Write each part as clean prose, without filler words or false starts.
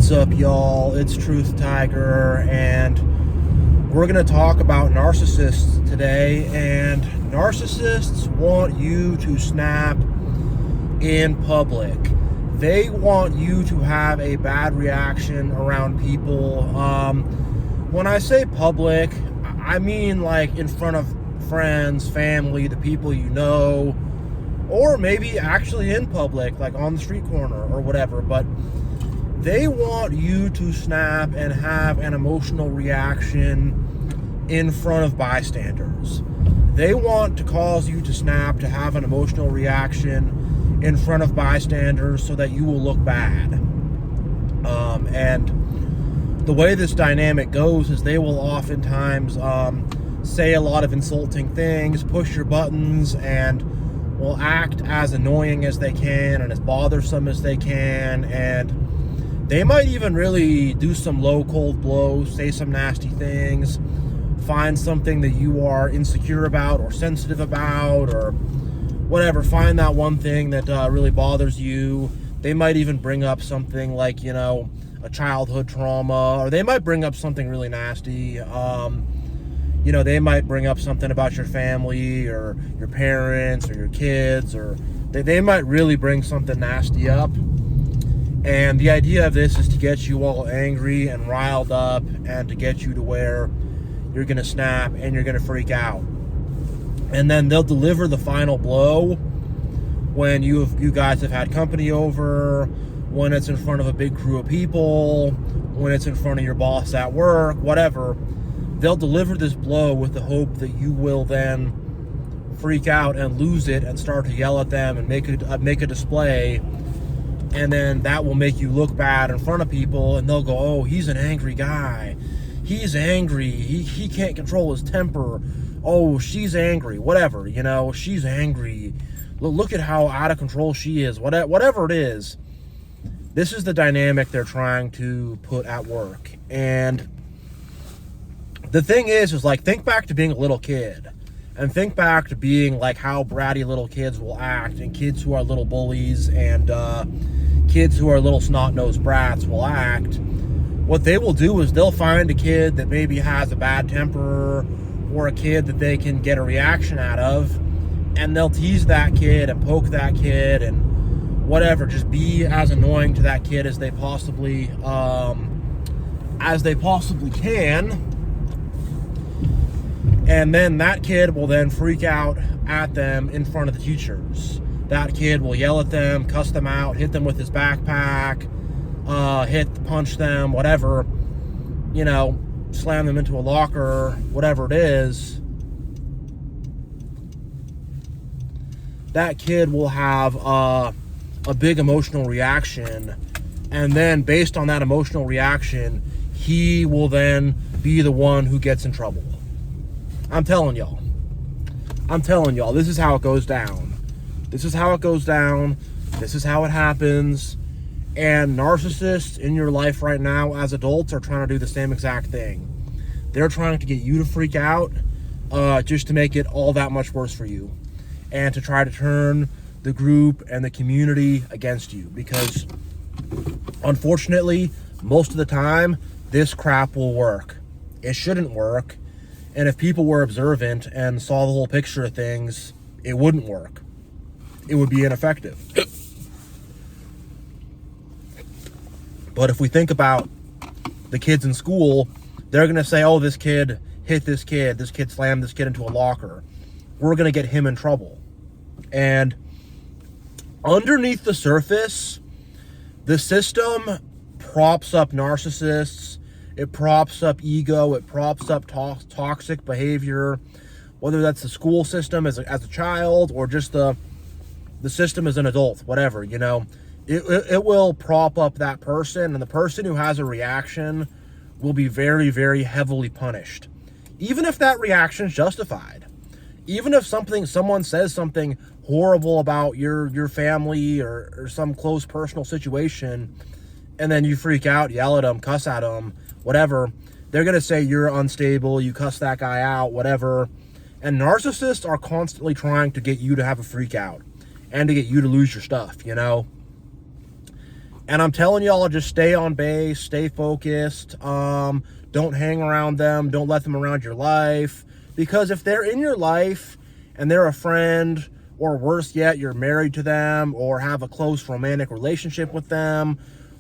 What's up, y'all? It's Truth Tiger, and we're going to talk about narcissists today. And narcissists want you to snap in public. They want you to have a bad reaction around people. When I say public, I mean like in front of friends, family, the people you know, or maybe actually in public, like on the street corner or whatever. But they want you to snap and have an emotional reaction in front of bystanders. They want to cause you to snap, to have an emotional reaction in front of bystanders so that you will look bad. And the way this dynamic goes is they will oftentimes say a lot of insulting things, push your buttons, and will act as annoying as they can and as bothersome as they can. And they might even really do some low, cold blows, say some nasty things, find something that you are insecure about or sensitive about or whatever. Find that one thing that really bothers you. They might even bring up something like, a childhood trauma, or they might bring up something really nasty. They might bring up something about your family or your parents or your kids, or they might really bring something nasty up. And the idea of this is to get you all angry and riled up and to get you to where you're going to snap and you're going to freak out. And then they'll deliver the final blow when you guys have had company over, when it's in front of a big crew of people, when it's in front of your boss at work, whatever. They'll deliver this blow with the hope that you will then freak out and lose it and start to yell at them and make a display. And then that will make you look bad in front of people, and they'll go, oh, he's an angry guy. He's angry. He can't control his temper. Oh, she's angry. Whatever, she's angry. Look at how out of control she is. Whatever it is, this is the dynamic they're trying to put at work. And the thing is like, think back to being a little kid. And think back to being like how bratty little kids will act, and kids who are little bullies and kids who are little snot-nosed brats will act. What they will do is they'll find a kid that maybe has a bad temper or a kid that they can get a reaction out of, and they'll tease that kid and poke that kid and whatever, just be as annoying to that kid as they possibly can. And then that kid will then freak out at them in front of the teachers. That kid will yell at them, cuss them out, hit them with his backpack, punch them, whatever, slam them into a locker, whatever it is. That kid will have a big emotional reaction. And then based on that emotional reaction, he will then be the one who gets in trouble. I'm telling y'all, this is how it goes down. This is how it goes down. This is how it happens. And narcissists in your life right now as adults are trying to do the same exact thing. They're trying to get you to freak out just to make it all that much worse for you. And to try to turn the group and the community against you. Because unfortunately, most of the time, this crap will work. It shouldn't work. And if people were observant and saw the whole picture of things, it wouldn't work. It would be ineffective. But if we think about the kids in school, they're going to say, oh, this kid hit this kid slammed this kid into a locker. We're going to get him in trouble. And underneath the surface, the system props up narcissists. It props up ego. It props up toxic behavior, whether that's the school system as a child or just the system as an adult, whatever, It will prop up that person, and the person who has a reaction will be very, very heavily punished. Even if that reaction is justified. Even if someone says something horrible about your family or some close personal situation, and then you freak out, yell at them, cuss at them, whatever, they're going to say you're unstable, you cuss that guy out, whatever. And narcissists are constantly trying to get you to have a freak out and to get you to lose your stuff, And I'm telling y'all, just stay on base, stay focused. Don't hang around them. Don't let them around your life. Because if they're in your life and they're a friend, or worse yet, you're married to them or have a close romantic relationship with them,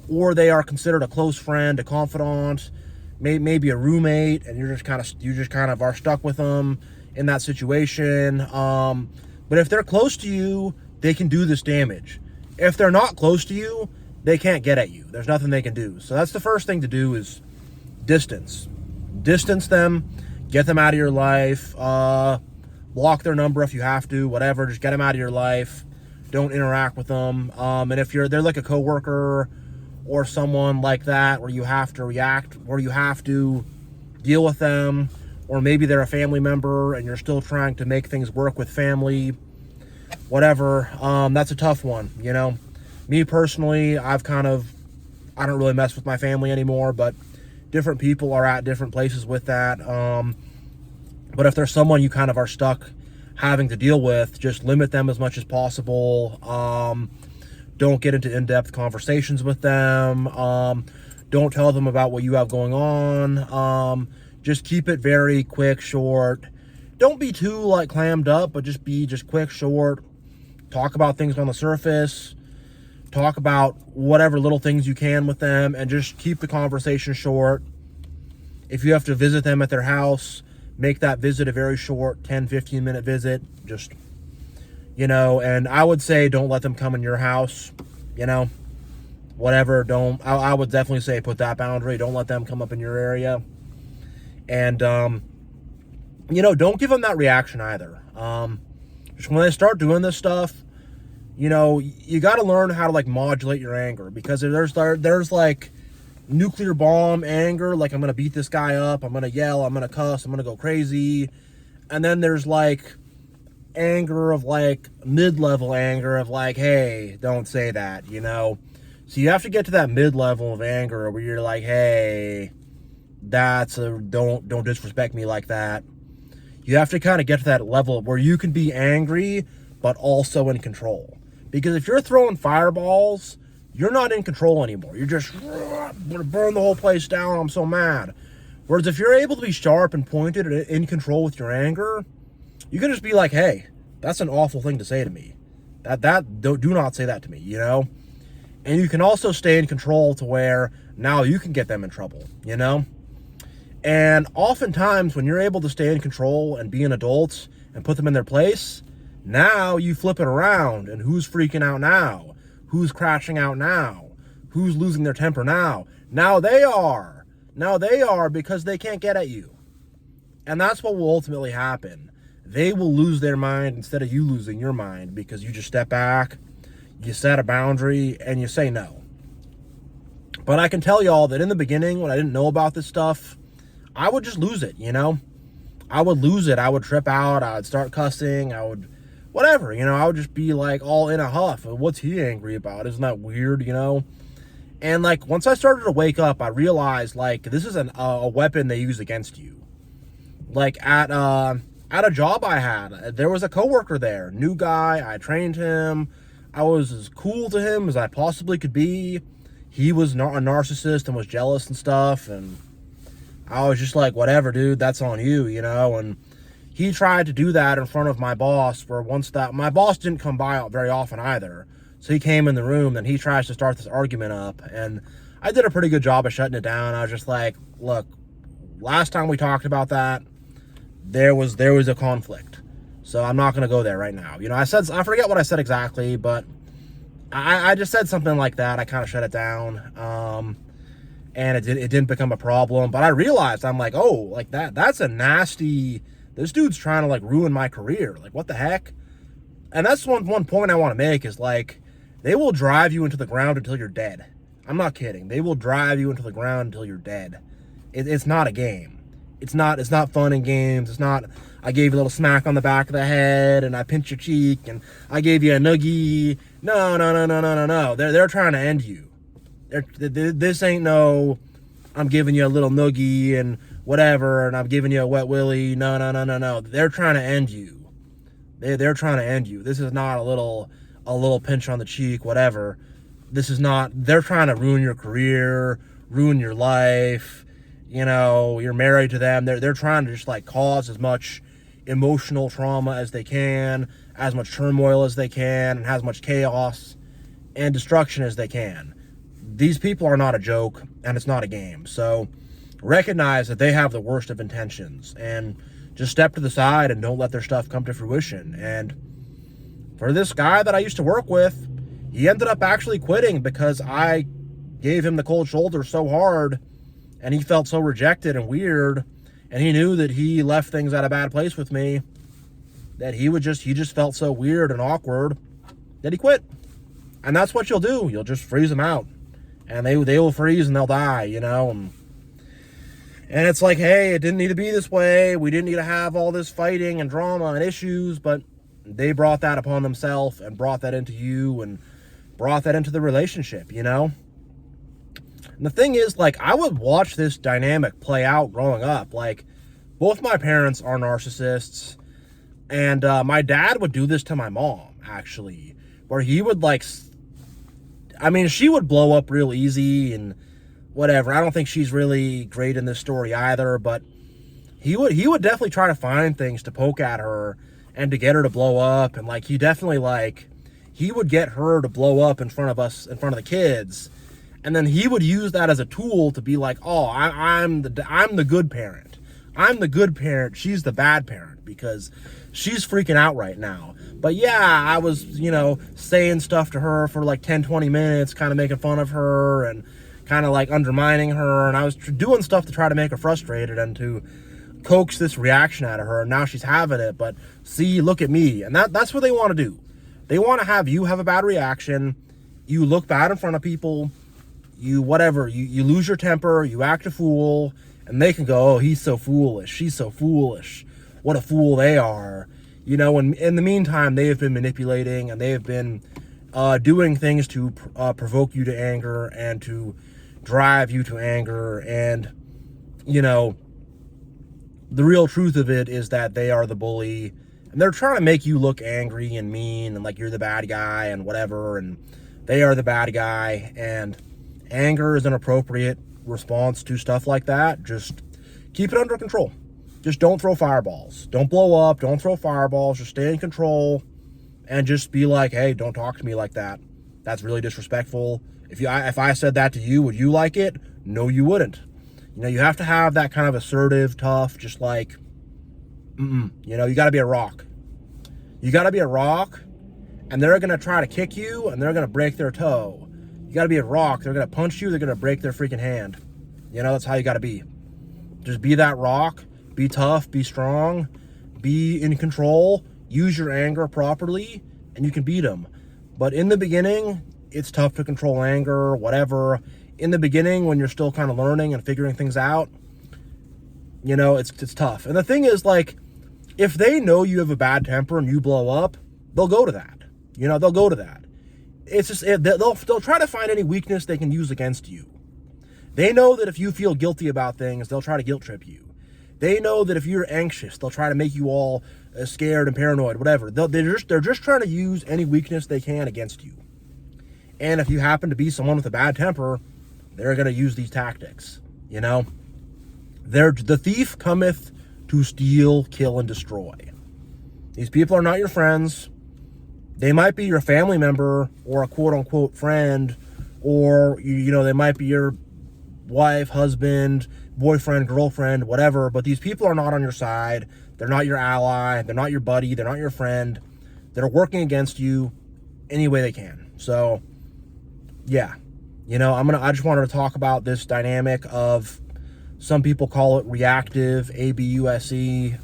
or they are considered a close friend, a confidant, maybe a roommate, and you just kind of are stuck with them in that situation. But if they're close to you, they can do this damage. If they're not close to you, they can't get at you. There's nothing they can do. So that's the first thing to do, is distance them, get them out of your life, block their number if you have to, whatever, just get them out of your life. Don't interact with them. And if they're like a coworker or someone like that, where you have to react, where you have to deal with them, or maybe they're a family member and you're still trying to make things work with family, whatever, that's a tough one. Me personally, I don't really mess with my family anymore, but different people are at different places with that. But if there's someone you kind of are stuck having to deal with, just limit them as much as possible. Don't get into in-depth conversations with them. Don't tell them about what you have going on. Just keep it very quick, short. Don't be too clammed up, but just be quick, short. Talk about things on the surface. Talk about whatever little things you can with them, and just keep the conversation short. If you have to visit them at their house, make that visit a very short 10-15 minute visit. Just, and I would say don't let them come in your house, whatever. I would definitely say put that boundary. Don't let them come up in your area. And, don't give them that reaction either. Just when they start doing this stuff, you got to learn how to modulate your anger, because there's nuclear bomb anger, I'm going to beat this guy up, I'm going to yell, I'm going to cuss, I'm going to go crazy. And then there's anger of mid-level anger of hey, don't say that, So you have to get to that mid-level of anger where you're hey, don't disrespect me like that. You have to kind of get to that level where you can be angry but also in control. Because if you're throwing fireballs, you're not in control anymore. You're just gonna burn the whole place down. I'm so mad. Whereas if you're able to be sharp and pointed and in control with your anger, you can just be hey, that's an awful thing to say to me. Do not say that to me, And you can also stay in control to where now you can get them in trouble, And oftentimes when you're able to stay in control and be an adult and put them in their place, now you flip it around, and who's freaking out now? Who's crashing out now? Who's losing their temper now? Now they are, because they can't get at you. And that's what will ultimately happen. They will lose their mind instead of you losing your mind, because you just step back, you set a boundary, and you say no. But I can tell y'all that in the beginning, when I didn't know about this stuff, I would just lose it, I would lose it. I would trip out. I would start cussing. I would, whatever, I would just be all in a huff. What's he angry about? Isn't that weird, And once I started to wake up, I realized this is a weapon they use against you. At a job I had, there was a coworker there, new guy. I trained him. I was as cool to him as I possibly could be. He was a narcissist and was jealous and stuff, and I was just whatever, dude, that's on you, And he tried to do that in front of my boss, where my boss didn't come by very often either. So he came in the room, and he tries to start this argument up, and I did a pretty good job of shutting it down. I was just look, last time we talked about that, there was a conflict. So I'm not going to go there right now. I forget what I said exactly, but I just said something like that. I kind of shut it down. And it didn't become a problem. But I realized, I'm that's a nasty, this dude's trying to ruin my career. What the heck? And that's one point I want to make is they will drive you into the ground until you're dead. I'm not kidding. They will drive you into the ground until you're dead. It's not a game. It's not fun and games. It's not, I gave you a little smack on the back of the head and I pinched your cheek and I gave you a noogie. No. They're trying to end you. This ain't no, I'm giving you a little noogie and whatever, and I'm giving you a wet willy. No. They're trying to end you. They're trying to end you. This is not a little pinch on the cheek, whatever. this is not, they're trying to ruin your career, ruin your life. You know, you're married to them. They're trying to just like cause as much emotional trauma as they can, as much turmoil as they can, and as much chaos and destruction as they can. These people are not a joke, and it's not a game. So recognize that they have the worst of intentions, and just step to the side and don't let their stuff come to fruition. And for this guy that I used to work with, he ended up actually quitting because I gave him the cold shoulder so hard, and he felt so rejected and weird, and he knew that he left things at a bad place with me, that he just felt so weird and awkward that he quit. And that's what you'll do. You'll just freeze them out, and they will freeze and they'll die, you know. And it's like, hey, it didn't need to be this way. We didn't need to have all this fighting and drama and issues, but they brought that upon themselves and brought that into you and brought that into the relationship, you know. And the thing is, like, I would watch this dynamic play out growing up. Like, both my parents are narcissists, and my dad would do this to my mom, actually, where he would, like, I mean, she would blow up real easy and whatever. I don't think she's really great in this story either, but he would definitely try to find things to poke at her and to get her to blow up. And, like, he definitely, like, he would get her to blow up in front of us, in front of the kids. And then he would use that as a tool to be like, oh, I'm the good parent. I'm the good parent. She's the bad parent because she's freaking out right now. But yeah, I was, you know, saying stuff to her for like 10, 20 minutes, kind of making fun of her and kind of like undermining her. And I was doing stuff to try to make her frustrated and to coax this reaction out of her. And now she's having it. But see, look at me. And that's what they want to do. They want to have you have a bad reaction. You look bad in front of people. You lose your temper, you act a fool, and they can go, oh, he's so foolish, she's so foolish, what a fool they are. You know, and in the meantime, they have been manipulating, and they have been doing things to provoke you to anger and to drive you to anger. And, you know, the real truth of it is that they are the bully, and they're trying to make you look angry and mean and like you're the bad guy and whatever, and they are the bad guy. And anger is an appropriate response to stuff like that. Just keep it under control. Just don't throw fireballs. Don't blow up. Don't throw fireballs. Just stay in control and just be like, hey, don't talk to me like that. That's really disrespectful. If I said that to you, would you like it? No, you wouldn't. You know, you have to have that kind of assertive, tough, just like, you know, you got to be a rock. You got to be a rock, and they're going to try to kick you, and they're going to break their toe. You got to be a rock. They're going to punch you. They're going to break their freaking hand. You know, that's how you got to be. Just be that rock. Be tough. Be strong. Be in control. Use your anger properly, and you can beat them. But in the beginning, it's tough to control anger, whatever. In the beginning, when you're still kind of learning and figuring things out, you know, it's tough. And the thing is, like, if they know you have a bad temper and you blow up, they'll go to that. You know, they'll go to that. It's just, they'll try to find any weakness they can use against you. They know that if you feel guilty about things, they'll try to guilt trip you. They know that if you're anxious, they'll try to make you all scared and paranoid, whatever. They're just trying to use any weakness they can against you. And if you happen to be someone with a bad temper, they're going to use these tactics, you know? The thief cometh to steal, kill, and destroy. These people are not your friends. They might be your family member or a quote-unquote friend, or, you know, they might be your wife, husband, boyfriend, girlfriend, whatever, but these people are not on your side. They're not your ally. They're not your buddy. They're not your friend. They're working against you any way they can. So, yeah. You know, I just wanted to talk about this dynamic of, some people call it reactive, ABUSE,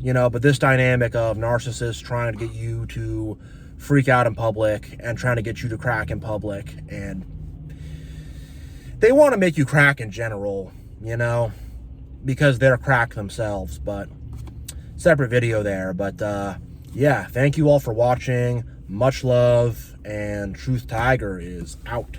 you know, but this dynamic of narcissists trying to get you to freak out in public and trying to get you to crack in public. And they want to make you crack in general, you know, because they're cracked themselves. But separate video there. But yeah, thank you all for watching. Much love, and Truth Tiger is out.